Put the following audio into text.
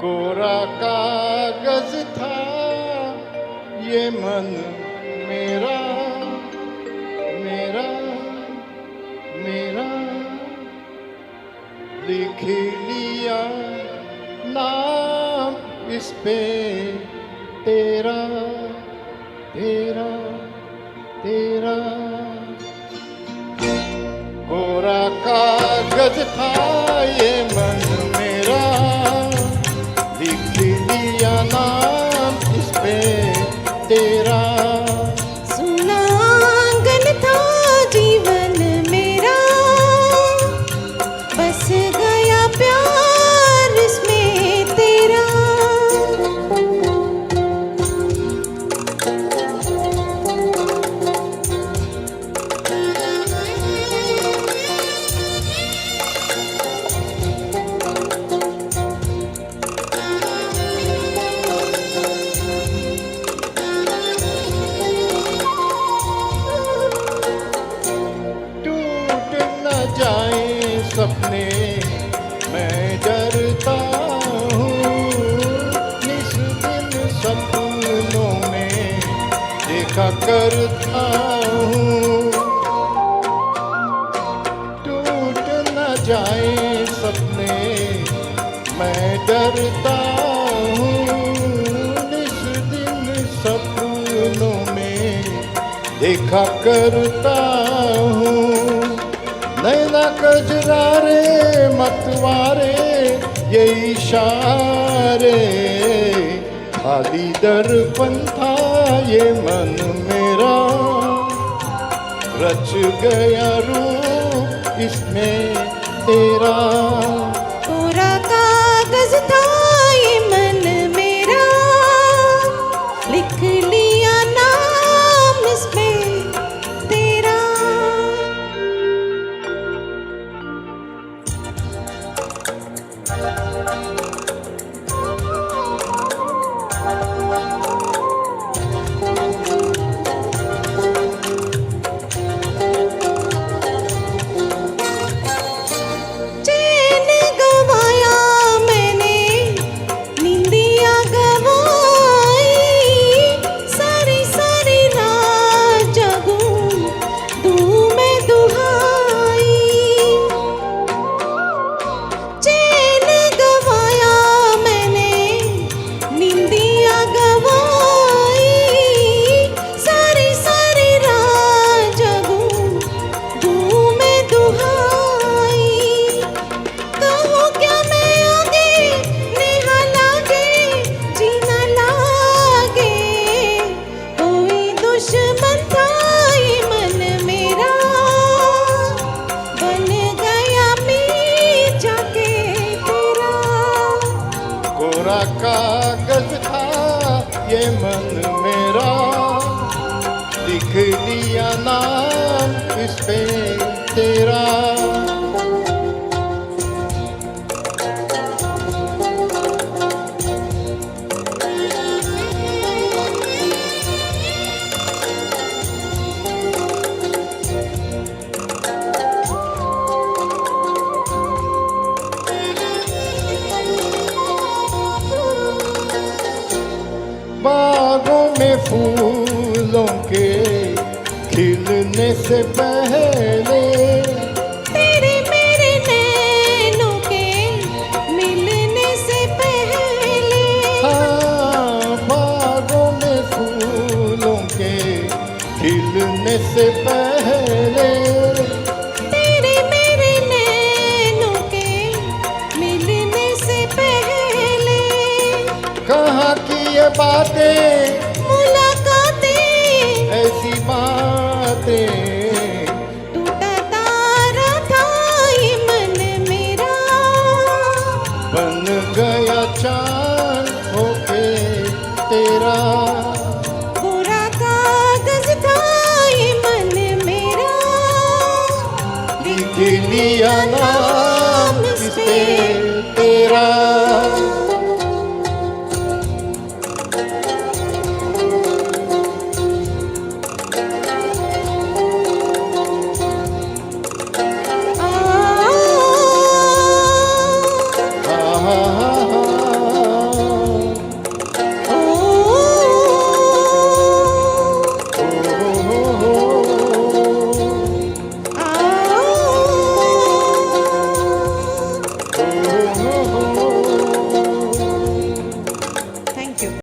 कोरा कागज था ये मन मेरा मेरा मेरा, लिख लिया नाम इस पे तेरा तेरा तेरा। कोरा कागज था ये मन मेरा, लिख लिया नाम इस पे तेरा। सुना आंगन था जीवन मेरा, बस गया प्यार इसमें तेरा। सपने मैं डरता हूँ, इस दिन सपनों में देखा करता हूँ। टूट न जाए सपने मैं डरता हूँ, इस दिन सपनों में देखा करता हूँ। नैना कजरारे मतवारे ये इशारे, खाली दर्पण था ये मन मेरा, रच गया रूप इसमें तेरा। कोरा कागज था ये मन मेरा, लिख लिया नाम इसमें तेरा। चैन गवाया मैंने, नींदिया गवाई, सारी सारी रात जगूं दूं मैं दुहाई। चैन गवाया मैंने, नींदिया गवाई, सारी सारी रात जगूं दूं मैं दुहाई। कहूँ क्या मैं आगे, नेहा लागे, जीना लागे, कोई दुश्मन था ये मन मेरा, बन गया मीत जाके तेरा। कोरा कागज था ये मन मेरा, लिख लिया नाम इस पे तेरा। बागों में फूलों के खिलने से पहले, तेरे मेरे नैनों के मिलने से पहले, हाँ बागों में फूलों के खिलने से पहले, तेरे मेरे नैनों के मिलने से पहले, कहाँ की ये बातें मुलाकातें ऐसी बातें, टूटा तारा था ये मन मेरा, बन गया चांद होके तेरा। कोरा कागज था ये मन मेरा, लिख लिया नाम इस पे तेरा।